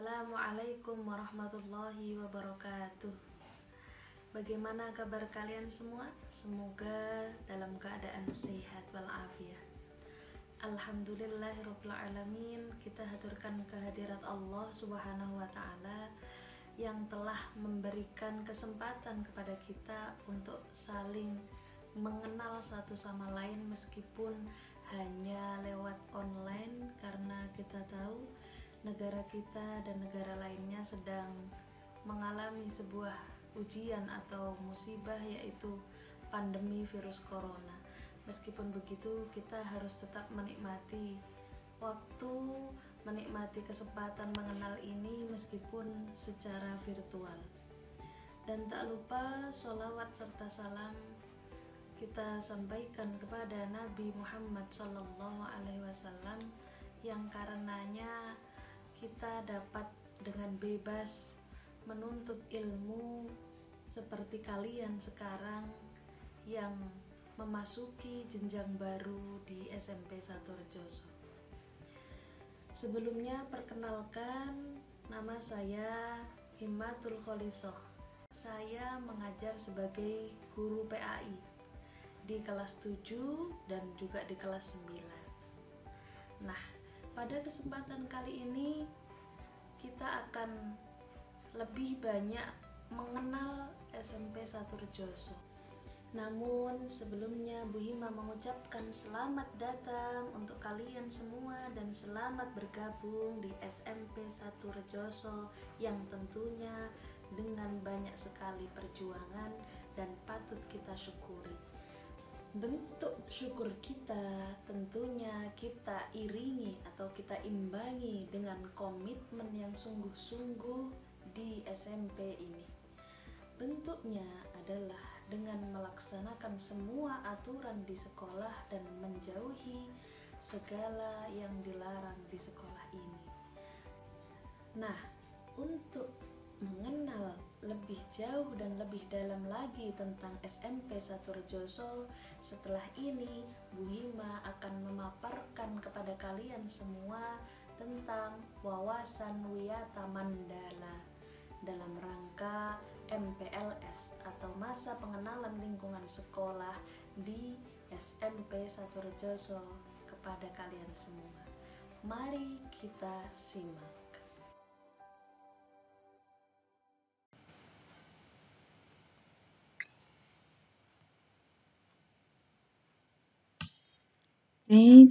Assalamualaikum warahmatullahi wabarakatuh. Bagaimana kabar kalian semua? Semoga dalam keadaan sehat walafiat. Alhamdulillahirabbil alamin. Kita haturkan kehadirat Allah Subhanahu wa taala yang telah memberikan kesempatan kepada kita untuk saling mengenal satu sama lain meskipun hanya lewat online, karena kita tahu negara kita dan negara lainnya sedang mengalami sebuah ujian atau musibah, yaitu pandemi virus corona. Meskipun begitu, kita harus tetap menikmati waktu, menikmati kesempatan mengenal ini meskipun secara virtual. Dan tak lupa sholawat serta salam kita sampaikan kepada Nabi Muhammad SAW, yang karenanya kita dapat dengan bebas menuntut ilmu seperti kalian sekarang yang memasuki jenjang baru di SMP 1 Rejoso. Sebelumnya perkenalkan, nama saya Himmatul Kholisoh. Saya mengajar sebagai guru PAI di kelas 7 dan juga di kelas 9. Nah, pada kesempatan kali ini kita akan lebih banyak mengenal SMP 1 Rejoso. Namun sebelumnya Bu Hima mengucapkan selamat datang untuk kalian semua dan selamat bergabung di SMP 1 Rejoso yang tentunya dengan banyak sekali perjuangan dan patut kita syukuri. Bentuk syukur kita tentunya kita iringi atau kita imbangi dengan komitmen yang sungguh-sungguh di SMP ini. Bentuknya adalah dengan melaksanakan semua aturan di sekolah dan menjauhi segala yang dilarang di sekolah ini. Nah, untuk mengenal lebih jauh dan lebih dalam lagi tentang SMP 1 Rejoso, setelah ini Bu Hima akan memaparkan kepada kalian semua tentang wawasan Wiyata Mandala dalam rangka MPLS atau masa pengenalan lingkungan sekolah di SMP 1 Rejoso kepada kalian semua. Mari kita simak.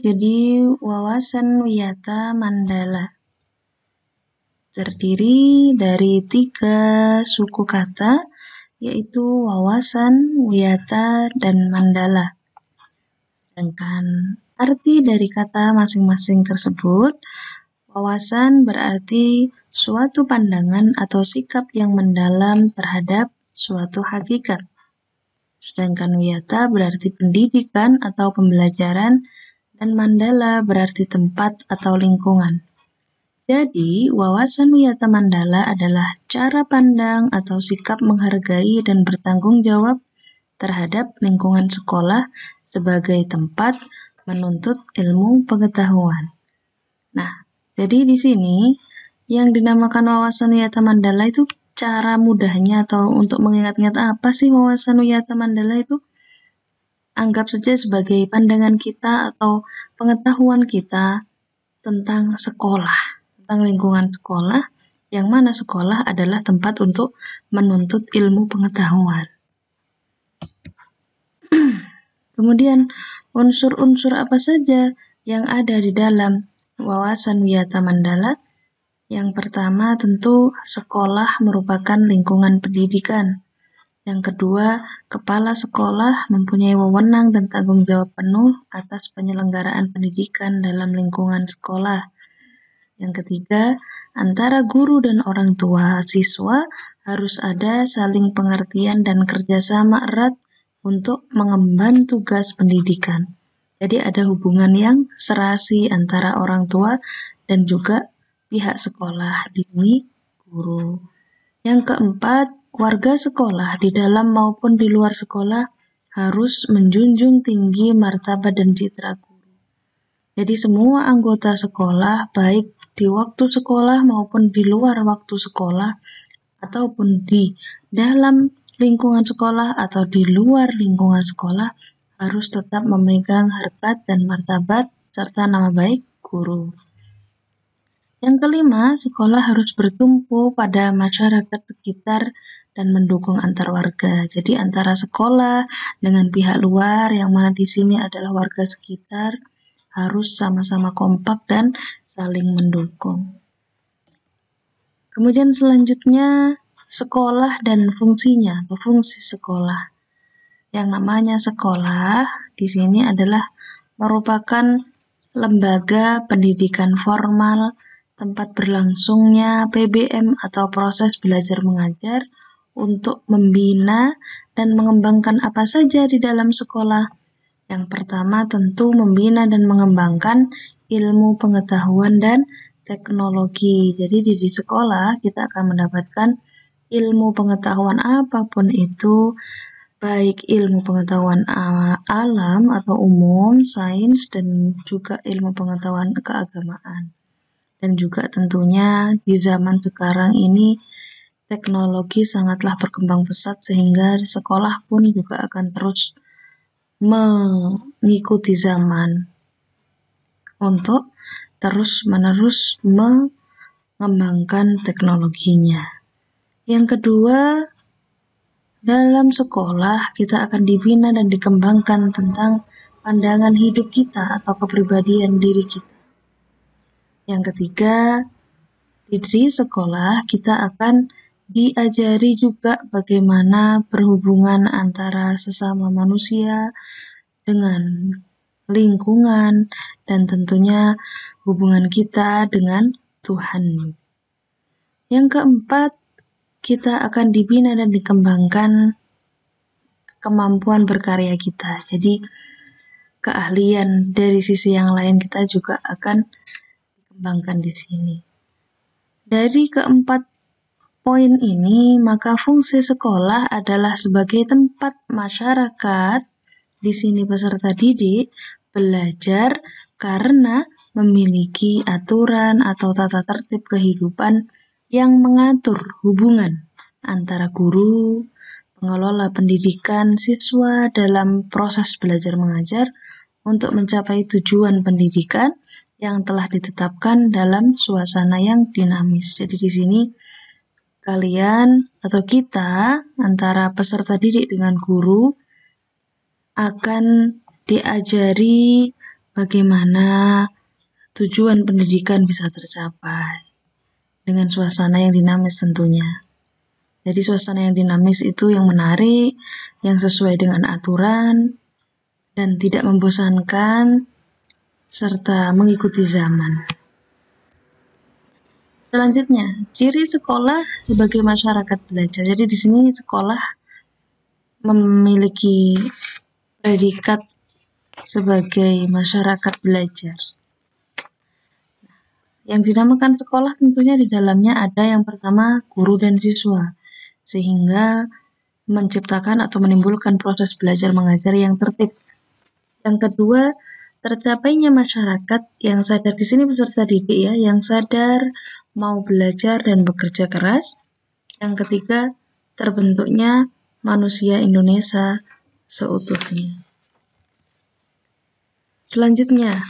Jadi wawasan Wiyata Mandala terdiri dari 3 suku kata, yaitu wawasan, wiyata, dan mandala. Sedangkan arti dari kata masing-masing tersebut, wawasan berarti suatu pandangan atau sikap yang mendalam terhadap suatu hakikat. Sedangkan wiyata berarti pendidikan atau pembelajaran, dan mandala berarti tempat atau lingkungan. Jadi, wawasan Wiyata Mandala adalah cara pandang atau sikap menghargai dan bertanggung jawab terhadap lingkungan sekolah sebagai tempat menuntut ilmu pengetahuan. Nah, jadi di sini yang dinamakan wawasan Wiyata Mandala itu cara mudahnya atau untuk mengingat-ingat apa sih wawasan Wiyata Mandala itu? Anggap saja sebagai pandangan kita atau pengetahuan kita tentang sekolah, tentang lingkungan sekolah, yang mana sekolah adalah tempat untuk menuntut ilmu pengetahuan. Kemudian, unsur-unsur apa saja yang ada di dalam wawasan Wiyata Mandala? Yang pertama tentu sekolah merupakan lingkungan pendidikan. Yang kedua, kepala sekolah mempunyai wewenang dan tanggung jawab penuh atas penyelenggaraan pendidikan dalam lingkungan sekolah. Yang ketiga, antara guru dan orang tua siswa harus ada saling pengertian dan kerjasama erat untuk mengemban tugas pendidikan. Jadi ada hubungan yang serasi antara orang tua dan juga pihak sekolah, dini guru. Yang keempat, warga sekolah di dalam maupun di luar sekolah harus menjunjung tinggi martabat dan citra guru. Jadi semua anggota sekolah, baik di waktu sekolah maupun di luar waktu sekolah, ataupun di dalam lingkungan sekolah atau di luar lingkungan sekolah, harus tetap memegang harkat dan martabat serta nama baik guru. Yang kelima, sekolah harus bertumpu pada masyarakat sekitar dan mendukung antar warga. Jadi antara sekolah dengan pihak luar, yang mana di sini adalah warga sekitar, harus sama-sama kompak dan saling mendukung. Kemudian selanjutnya, sekolah dan fungsinya atau fungsi sekolah. Yang namanya sekolah di sini adalah merupakan lembaga pendidikan formal, tempat berlangsungnya PBM atau proses belajar mengajar untuk membina dan mengembangkan apa saja di dalam sekolah. Yang pertama tentu membina dan mengembangkan ilmu pengetahuan dan teknologi. Jadi di sekolah kita akan mendapatkan ilmu pengetahuan apapun itu, baik ilmu pengetahuan alam atau umum, sains, dan juga ilmu pengetahuan keagamaan. Dan juga tentunya di zaman sekarang ini teknologi sangatlah berkembang pesat sehingga sekolah pun juga akan terus mengikuti zaman untuk terus-menerus mengembangkan teknologinya. Yang kedua, dalam sekolah kita akan dibina dan dikembangkan tentang pandangan hidup kita atau kepribadian diri kita. Yang ketiga, di sekolah kita akan diajari juga bagaimana berhubungan antara sesama manusia dengan lingkungan dan tentunya hubungan kita dengan Tuhan. Yang keempat, kita akan dibina dan dikembangkan kemampuan berkarya kita. Jadi keahlian dari sisi yang lain kita juga akan dikembangkan di sini. Dari keempat poin ini, maka fungsi sekolah adalah sebagai tempat masyarakat, di sini peserta didik, belajar karena memiliki aturan atau tata tertib kehidupan yang mengatur hubungan antara guru, pengelola pendidikan, siswa dalam proses belajar mengajar untuk mencapai tujuan pendidikan yang telah ditetapkan dalam suasana yang dinamis. Jadi di sini kalian atau kita antara peserta didik dengan guru akan diajari bagaimana tujuan pendidikan bisa tercapai dengan suasana yang dinamis tentunya. Jadi suasana yang dinamis itu yang menarik, yang sesuai dengan aturan, dan tidak membosankan, serta mengikuti zaman. Selanjutnya, ciri sekolah sebagai masyarakat belajar. Jadi di sini sekolah memiliki predikat sebagai masyarakat belajar. Yang dinamakan sekolah tentunya di dalamnya ada yang pertama guru dan siswa, sehingga menciptakan atau menimbulkan proses belajar mengajar yang tertib. Yang kedua, tercapainya masyarakat yang sadar, di sini peserta didik ya, yang sadar mau belajar dan bekerja keras. Yang ketiga, terbentuknya manusia Indonesia seutuhnya. Selanjutnya,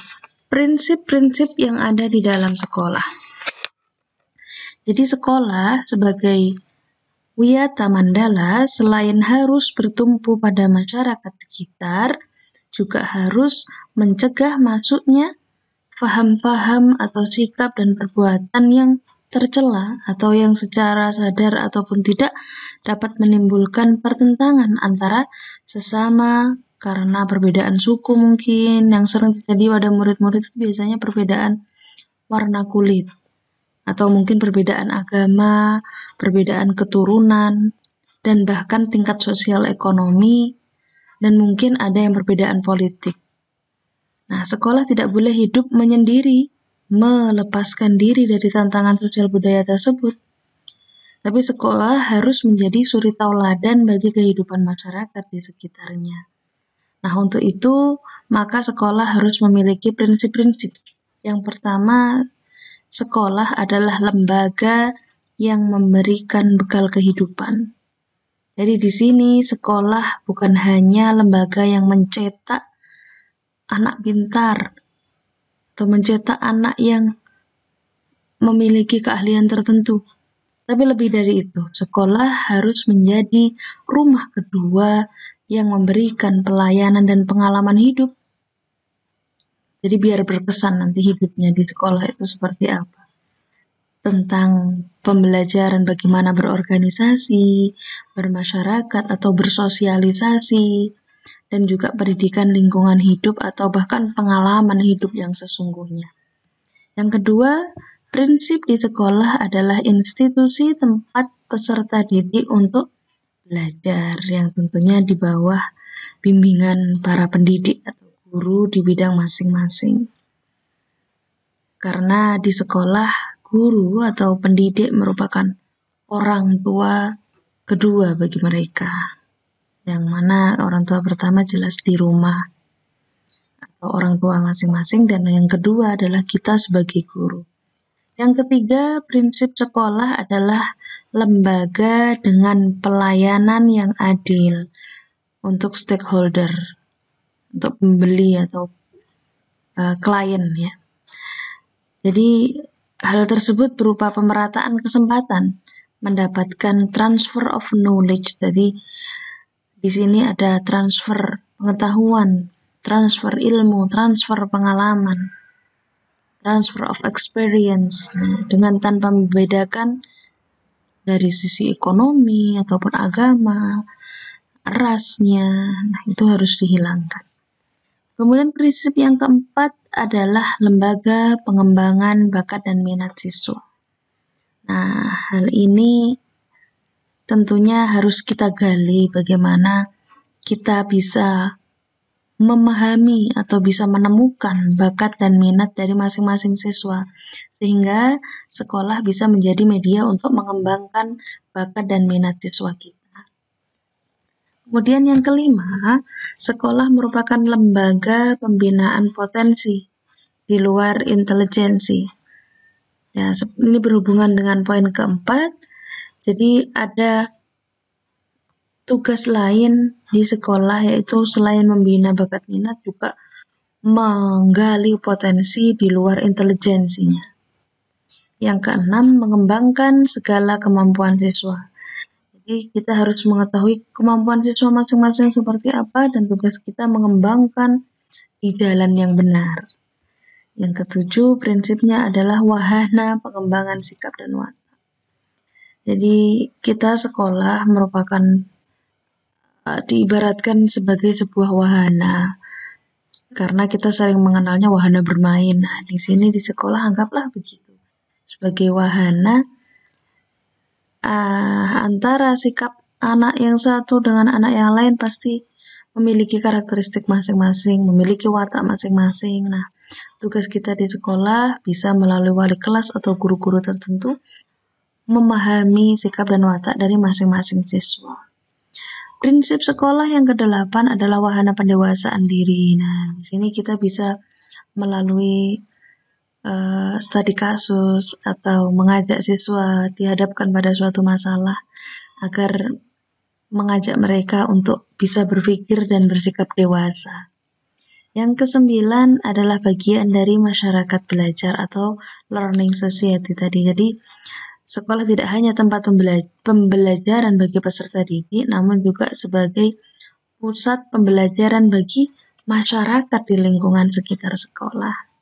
prinsip-prinsip yang ada di dalam sekolah. Jadi sekolah sebagai wiyata mandala selain harus bertumpu pada masyarakat sekitar, juga harus mencegah masuknya faham-faham atau sikap dan perbuatan yang tercela atau yang secara sadar ataupun tidak dapat menimbulkan pertentangan antara sesama karena perbedaan suku mungkin yang sering terjadi pada murid-murid itu biasanya perbedaan warna kulit atau mungkin perbedaan agama, perbedaan keturunan, dan bahkan tingkat sosial ekonomi, dan mungkin ada yang perbedaan politik. Nah, sekolah tidak boleh hidup menyendiri, melepaskan diri dari tantangan sosial budaya tersebut. Tapi sekolah harus menjadi suri tauladan bagi kehidupan masyarakat di sekitarnya. Nah, untuk itu, maka sekolah harus memiliki prinsip-prinsip. Yang pertama, sekolah adalah lembaga yang memberikan bekal kehidupan. Jadi di sini sekolah bukan hanya lembaga yang mencetak anak pintar atau mencetak anak yang memiliki keahlian tertentu. Tapi lebih dari itu, sekolah harus menjadi rumah kedua yang memberikan pelayanan dan pengalaman hidup. Jadi biar berkesan nanti hidupnya di sekolah itu seperti apa. Tentang pembelajaran bagaimana berorganisasi, bermasyarakat atau bersosialisasi, dan juga pendidikan lingkungan hidup atau bahkan pengalaman hidup yang sesungguhnya. Yang kedua, prinsip di sekolah adalah institusi tempat peserta didik untuk belajar yang tentunya di bawah bimbingan para pendidik atau guru di bidang masing-masing. Karena di sekolah guru atau pendidik merupakan orang tua kedua bagi mereka. Yang mana orang tua pertama jelas di rumah atau orang tua masing-masing, dan yang kedua adalah kita sebagai guru. Yang ketiga, prinsip sekolah adalah lembaga dengan pelayanan yang adil untuk stakeholder, untuk pembeli atau klien ya. Jadi hal tersebut berupa pemerataan kesempatan, mendapatkan transfer of knowledge. Jadi di sini ada transfer pengetahuan, transfer ilmu, transfer pengalaman, transfer of experience, dengan tanpa membedakan dari sisi ekonomi ataupun agama, rasnya. Nah, itu harus dihilangkan. Kemudian prinsip yang keempat adalah lembaga pengembangan bakat dan minat siswa. Nah, hal ini tentunya harus kita gali bagaimana kita bisa memahami atau bisa menemukan bakat dan minat dari masing-masing siswa, sehingga sekolah bisa menjadi media untuk mengembangkan bakat dan minat siswa kita. Kemudian yang kelima, sekolah merupakan lembaga pembinaan potensi di luar intelijensi. Ya, ini berhubungan dengan poin keempat. Jadi ada tugas lain di sekolah, yaitu selain membina bakat minat juga menggali potensi di luar intelijensinya. Yang keenam, mengembangkan segala kemampuan siswa. Jadi kita harus mengetahui kemampuan siswa masing-masing seperti apa dan tugas kita mengembangkan di jalan yang benar. Yang ketujuh, prinsipnya adalah wahana pengembangan sikap dan watak. Jadi kita sekolah merupakan diibaratkan sebagai sebuah wahana, karena kita sering mengenalnya wahana bermain. Nah, di sini di sekolah anggaplah begitu, sebagai wahana antara sikap anak yang satu dengan anak yang lain pasti memiliki karakteristik masing-masing, memiliki watak masing-masing. Nah, tugas kita di sekolah bisa melalui wali kelas atau guru-guru tertentu memahami sikap dan watak dari masing-masing siswa. Prinsip sekolah yang kedelapan adalah wahana pendewasaan diri. Nah, di sini kita bisa melalui studi kasus atau mengajak siswa dihadapkan pada suatu masalah agar mengajak mereka untuk bisa berpikir dan bersikap dewasa. Yang kesembilan adalah bagian dari masyarakat belajar atau learning society tadi. Jadi sekolah tidak hanya tempat pembelajaran bagi peserta didik, namun juga sebagai pusat pembelajaran bagi masyarakat di lingkungan sekitar sekolah.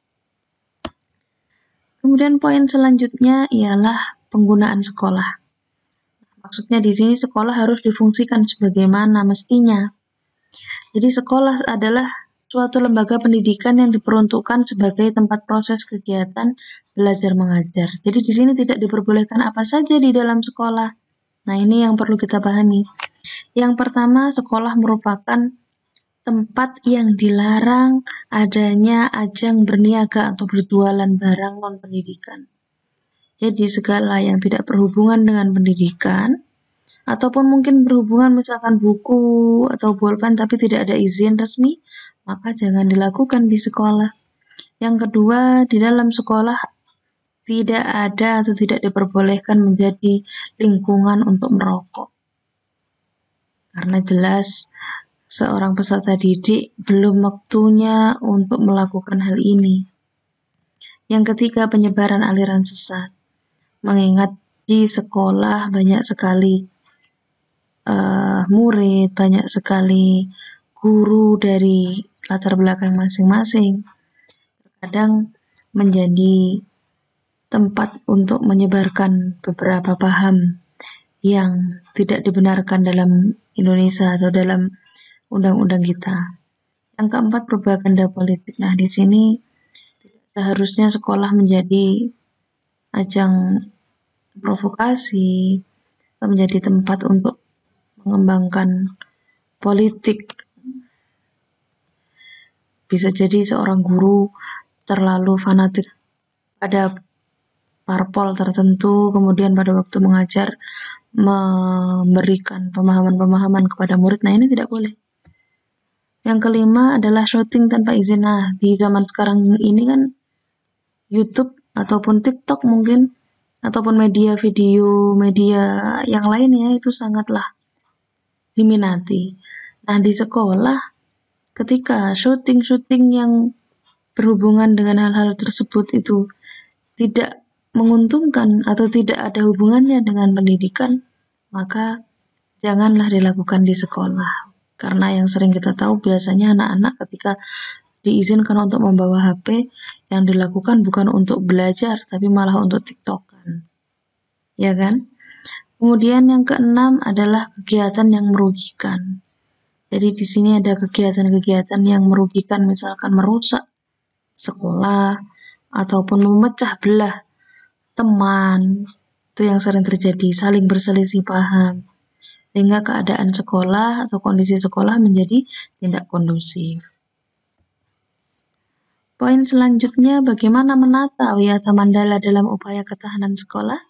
Kemudian poin selanjutnya ialah penggunaan sekolah. Maksudnya di sini sekolah harus difungsikan sebagaimana mestinya. Jadi sekolah adalah suatu lembaga pendidikan yang diperuntukkan sebagai tempat proses kegiatan belajar mengajar. Jadi di sini tidak diperbolehkan apa saja di dalam sekolah. Nah, ini yang perlu kita pahami. Yang pertama, sekolah merupakan tempat yang dilarang adanya ajang berniaga atau berjualan barang non-pendidikan. Jadi segala yang tidak berhubungan dengan pendidikan, ataupun mungkin berhubungan misalkan buku atau bolpen tapi tidak ada izin resmi, maka jangan dilakukan di sekolah. Yang kedua, di dalam sekolah tidak ada atau tidak diperbolehkan menjadi lingkungan untuk merokok. Karena jelas seorang peserta didik belum waktunya untuk melakukan hal ini. Yang ketiga, penyebaran aliran sesat. Mengingat di sekolah banyak sekali murid, banyak sekali guru dari latar belakang masing-masing. Kadang menjadi tempat untuk menyebarkan beberapa paham yang tidak dibenarkan dalam Indonesia atau dalam undang-undang kita. Yang keempat, propaganda politik. Nah, di sini seharusnya sekolah menjadi ajang provokasi, menjadi tempat untuk mengembangkan politik. Bisa jadi seorang guru terlalu fanatik pada parpol tertentu, kemudian pada waktu mengajar memberikan pemahaman-pemahaman kepada murid. Nah, ini tidak boleh. Yang kelima adalah syuting tanpa izin. Nah, di zaman sekarang ini kan YouTube ataupun TikTok mungkin, ataupun media video, media yang lainnya itu sangatlah diminati. Nah, di sekolah ketika syuting-syuting yang berhubungan dengan hal-hal tersebut itu tidak menguntungkan atau tidak ada hubungannya dengan pendidikan, maka janganlah dilakukan di sekolah. Karena yang sering kita tahu biasanya anak-anak ketika diizinkan untuk membawa HP, yang dilakukan bukan untuk belajar, tapi malah untuk TikTokan. Ya kan? Kemudian yang keenam adalah kegiatan yang merugikan. Jadi di sini ada kegiatan-kegiatan yang merugikan, misalkan merusak sekolah ataupun memecah belah teman. Itu yang sering terjadi, saling berselisih paham, sehingga keadaan sekolah atau kondisi sekolah menjadi tidak kondusif. Poin selanjutnya, bagaimana menata Wiyata Mandala dalam upaya ketahanan sekolah?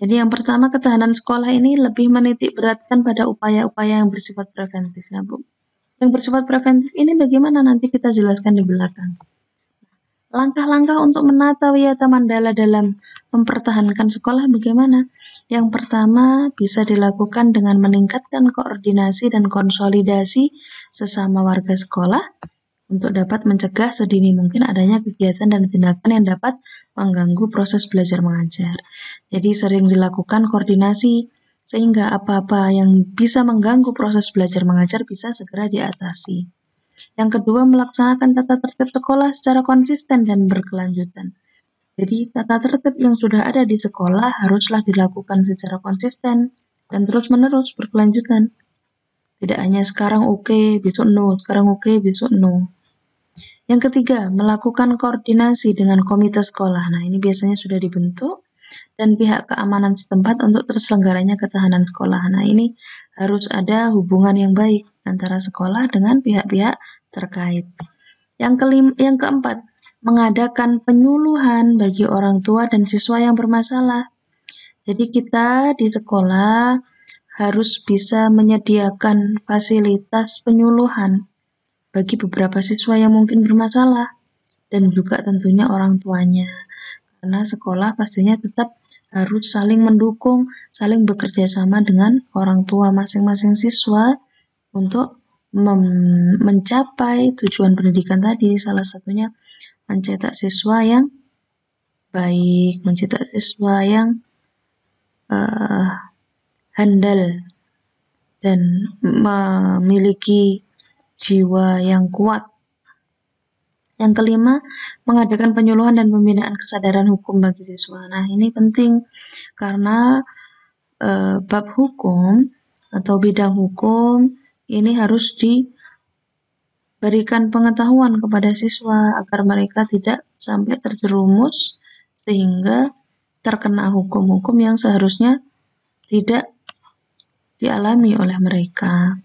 Jadi yang pertama, ketahanan sekolah ini lebih menitik beratkan pada upaya-upaya yang bersifat preventif. Nah, Bu, yang bersifat preventif ini bagaimana nanti kita jelaskan di belakang. Langkah-langkah untuk menata Wiyata Mandala dalam mempertahankan sekolah bagaimana? Yang pertama, bisa dilakukan dengan meningkatkan koordinasi dan konsolidasi sesama warga sekolah untuk dapat mencegah sedini mungkin adanya kegiatan dan tindakan yang dapat mengganggu proses belajar mengajar. Jadi sering dilakukan koordinasi sehingga apa-apa yang bisa mengganggu proses belajar mengajar bisa segera diatasi. Yang kedua, melaksanakan tata tertib sekolah secara konsisten dan berkelanjutan. Jadi tata tertib yang sudah ada di sekolah haruslah dilakukan secara konsisten dan terus-menerus berkelanjutan. Tidak hanya sekarang oke, besok no, sekarang oke, besok no. Yang ketiga, melakukan koordinasi dengan komite sekolah. Nah, ini biasanya sudah dibentuk dan pihak keamanan setempat untuk terselenggaranya ketahanan sekolah. Nah, ini harus ada hubungan yang baik antara sekolah dengan pihak-pihak terkait. Yang keempat, mengadakan penyuluhan bagi orang tua dan siswa yang bermasalah. Jadi kita di sekolah harus bisa menyediakan fasilitas penyuluhan bagi beberapa siswa yang mungkin bermasalah dan juga tentunya orang tuanya. Karena sekolah pastinya tetap harus saling mendukung, saling bekerja sama dengan orang tua masing-masing siswa untuk mencapai tujuan pendidikan tadi. Salah satunya mencetak siswa yang baik, mencetak siswa yang handal dan memiliki jiwa yang kuat. Yang kelima, mengadakan penyuluhan dan pembinaan kesadaran hukum bagi siswa. Nah, ini penting karena bab hukum atau bidang hukum ini harus diberikan pengetahuan kepada siswa agar mereka tidak sampai terjerumus sehingga terkena hukum-hukum yang seharusnya tidak dialami oleh mereka.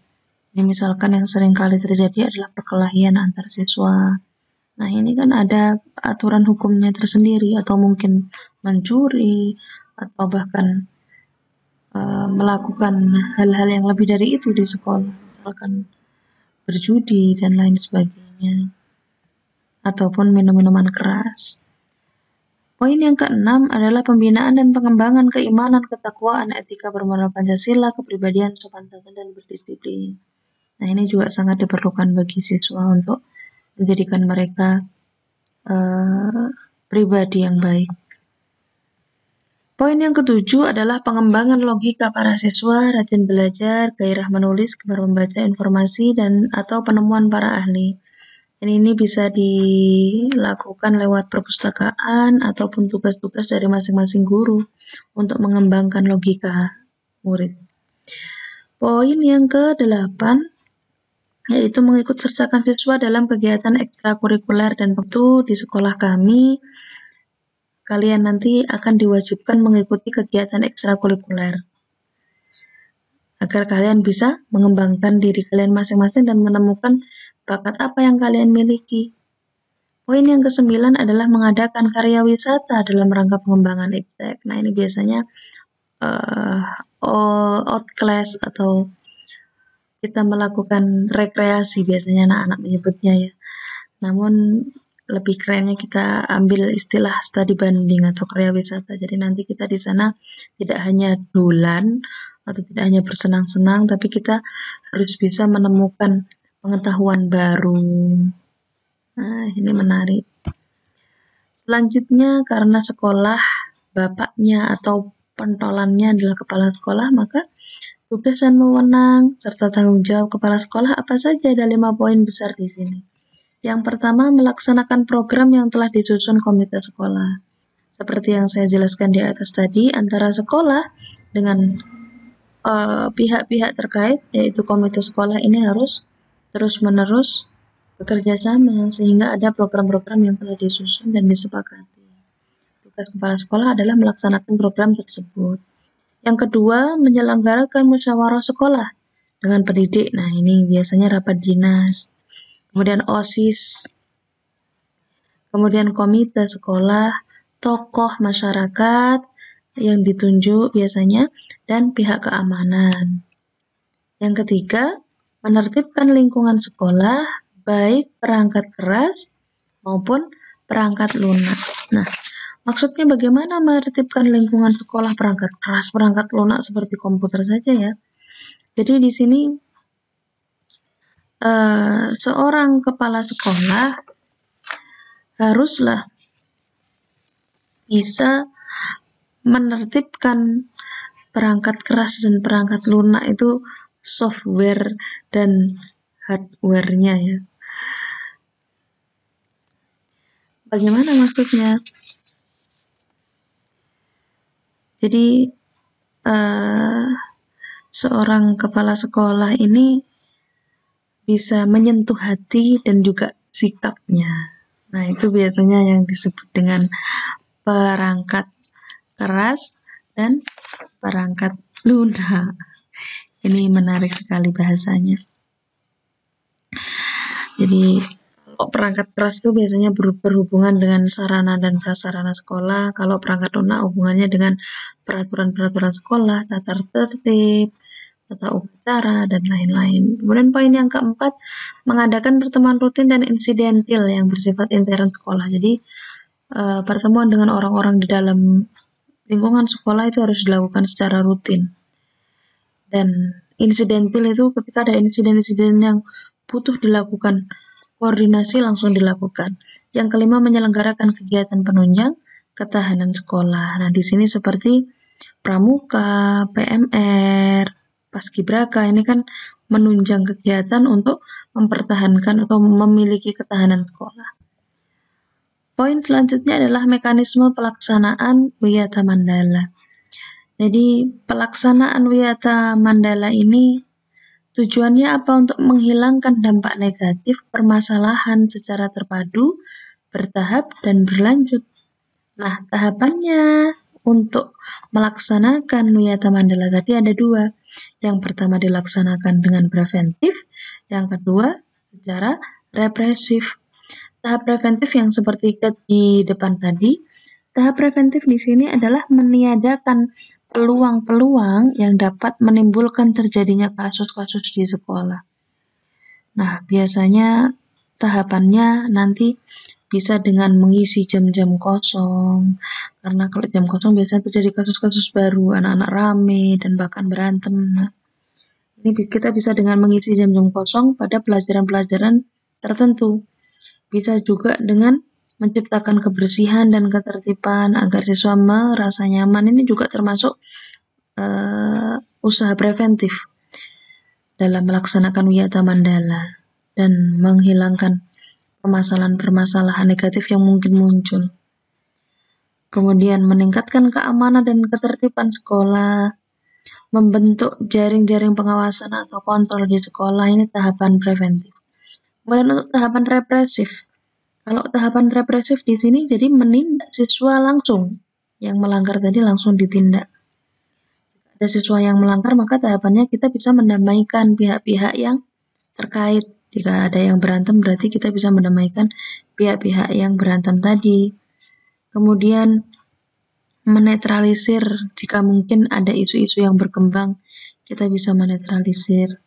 Ini misalkan yang sering kali terjadi adalah perkelahian antar siswa. Nah, ini kan ada aturan hukumnya tersendiri, atau mungkin mencuri, atau bahkan melakukan hal-hal yang lebih dari itu di sekolah, misalkan berjudi dan lain sebagainya, ataupun minum-minuman keras. Poin yang keenam adalah pembinaan dan pengembangan keimanan, ketakwaan, etika bermoral Pancasila, kepribadian, sopan santun, dan berdisiplin. Nah, ini juga sangat diperlukan bagi siswa untuk menjadikan mereka pribadi yang baik. Poin yang ketujuh adalah pengembangan logika para siswa, rajin belajar, gairah menulis, gemar membaca informasi, dan atau penemuan para ahli. Ini bisa dilakukan lewat perpustakaan ataupun tugas-tugas dari masing-masing guru untuk mengembangkan logika murid. Poin yang ke-8 yaitu mengikut sertakan siswa dalam kegiatan ekstrakurikuler, dan waktu di sekolah kami kalian nanti akan diwajibkan mengikuti kegiatan ekstrakurikuler agar kalian bisa mengembangkan diri kalian masing-masing dan menemukan bakat apa yang kalian miliki. Poin yang ke-9 adalah mengadakan karya wisata dalam rangka pengembangan iptek. Nah, ini biasanya out class atau kita melakukan rekreasi, biasanya anak-anak menyebutnya ya. Namun lebih kerennya kita ambil istilah studi banding atau karya wisata. Jadi nanti kita di sana tidak hanya dolan atau tidak hanya bersenang-senang, tapi kita harus bisa menemukan pengetahuan baru. Nah, ini menarik. Selanjutnya, karena sekolah bapaknya atau pentolannya adalah kepala sekolah, maka tugas dan wewenang serta tanggung jawab kepala sekolah apa saja? Ada 5 poin besar di sini. Yang pertama, melaksanakan program yang telah disusun komite sekolah. Seperti yang saya jelaskan di atas tadi, antara sekolah dengan pihak-pihak terkait, yaitu komite sekolah ini harus terus-menerus bekerja sama sehingga ada program-program yang telah disusun dan disepakati. Tugas kepala sekolah adalah melaksanakan program tersebut. Yang kedua, menyelenggarakan musyawarah sekolah dengan pendidik. Nah, ini biasanya rapat dinas. Kemudian OSIS, kemudian komite sekolah, tokoh masyarakat yang ditunjuk biasanya, dan pihak keamanan. Yang ketiga, menertibkan lingkungan sekolah, baik perangkat keras maupun perangkat lunak. Nah, maksudnya bagaimana menertibkan lingkungan sekolah, perangkat keras, perangkat lunak seperti komputer saja ya. Jadi di sini seorang kepala sekolah haruslah bisa menertibkan perangkat keras dan perangkat lunak itu software dan hardware-nya ya. Bagaimana maksudnya? Jadi seorang kepala sekolah ini bisa menyentuh hati dan juga sikapnya. Nah, itu biasanya yang disebut dengan perangkat keras dan perangkat lunak. Ini menarik sekali bahasanya. Jadi perangkat keras itu biasanya berhubungan dengan sarana dan prasarana sekolah. Kalau perangkat lunak hubungannya dengan peraturan-peraturan sekolah, tata tertib, tata upacara, dan lain-lain. Kemudian poin yang keempat, mengadakan pertemuan rutin dan insidentil yang bersifat intern sekolah. Jadi pertemuan dengan orang-orang di dalam lingkungan sekolah itu harus dilakukan secara rutin. Dan insidentil itu ketika ada insiden-insiden yang butuh dilakukan koordinasi langsung dilakukan. Yang kelima, menyelenggarakan kegiatan penunjang ketahanan sekolah. Nah, di sini seperti pramuka, PMR, paskibraka, ini kan menunjang kegiatan untuk mempertahankan atau memiliki ketahanan sekolah. Poin selanjutnya adalah mekanisme pelaksanaan Wiyata Mandala. Jadi pelaksanaan Wiyata Mandala ini tujuannya apa? Untuk menghilangkan dampak negatif permasalahan secara terpadu, bertahap, dan berlanjut. Nah, tahapannya untuk melaksanakan Wiyata Mandala tadi ada 2. Yang pertama dilaksanakan dengan preventif, yang kedua secara represif. Tahap preventif yang seperti di depan tadi, tahap preventif di sini adalah meniadakan peluang-peluang yang dapat menimbulkan terjadinya kasus-kasus di sekolah. Nah, biasanya tahapannya nanti bisa dengan mengisi jam-jam kosong, karena kalau jam kosong biasanya terjadi kasus-kasus baru, anak-anak rame dan bahkan berantem. Nah, ini kita bisa dengan mengisi jam-jam kosong pada pelajaran-pelajaran tertentu. Bisa juga dengan menciptakan kebersihan dan ketertiban agar siswa merasa nyaman. Ini juga termasuk usaha preventif dalam melaksanakan wiyata mandala dan menghilangkan permasalahan-permasalahan negatif yang mungkin muncul. Kemudian meningkatkan keamanan dan ketertiban sekolah, membentuk jaring-jaring pengawasan atau kontrol di sekolah, ini tahapan preventif. Kemudian untuk tahapan represif. Kalau tahapan represif di sini jadi menindak siswa langsung, yang melanggar tadi langsung ditindak. Ada siswa yang melanggar, maka tahapannya kita bisa mendamaikan pihak-pihak yang terkait. Jika ada yang berantem, berarti kita bisa mendamaikan pihak-pihak yang berantem tadi. Kemudian menetralisir, jika mungkin ada isu-isu yang berkembang, kita bisa menetralisir.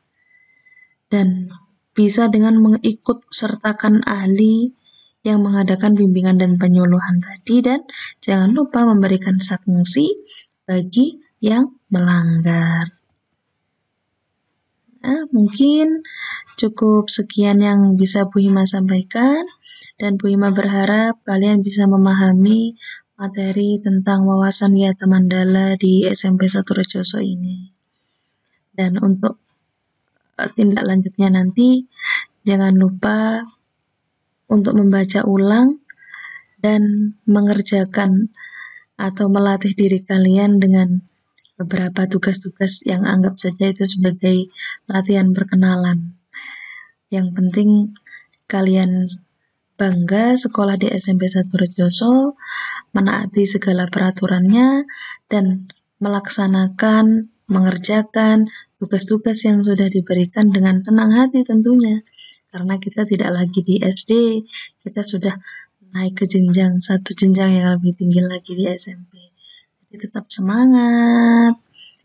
Dan bisa dengan mengikut sertakan ahli yang mengadakan bimbingan dan penyuluhan tadi, dan jangan lupa memberikan sanksi bagi yang melanggar. Nah, mungkin cukup sekian yang bisa Bu Hima sampaikan, dan Bu Hima berharap kalian bisa memahami materi tentang wawasan wiyata mandala di SMP 1 Rejoso ini. Dan untuk tindak lanjutnya nanti, jangan lupa untuk membaca ulang dan mengerjakan atau melatih diri kalian dengan beberapa tugas-tugas yang anggap saja itu sebagai latihan perkenalan. Yang penting kalian bangga sekolah di SMP 1 Rejoso, menaati segala peraturannya, dan melaksanakan, mengerjakan tugas-tugas yang sudah diberikan dengan tenang hati tentunya. Karena kita tidak lagi di SD, kita sudah naik ke satu jenjang yang lebih tinggi lagi di SMP. Jadi tetap semangat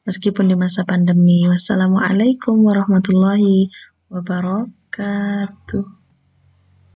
meskipun di masa pandemi. Wassalamualaikum warahmatullahi wabarakatuh.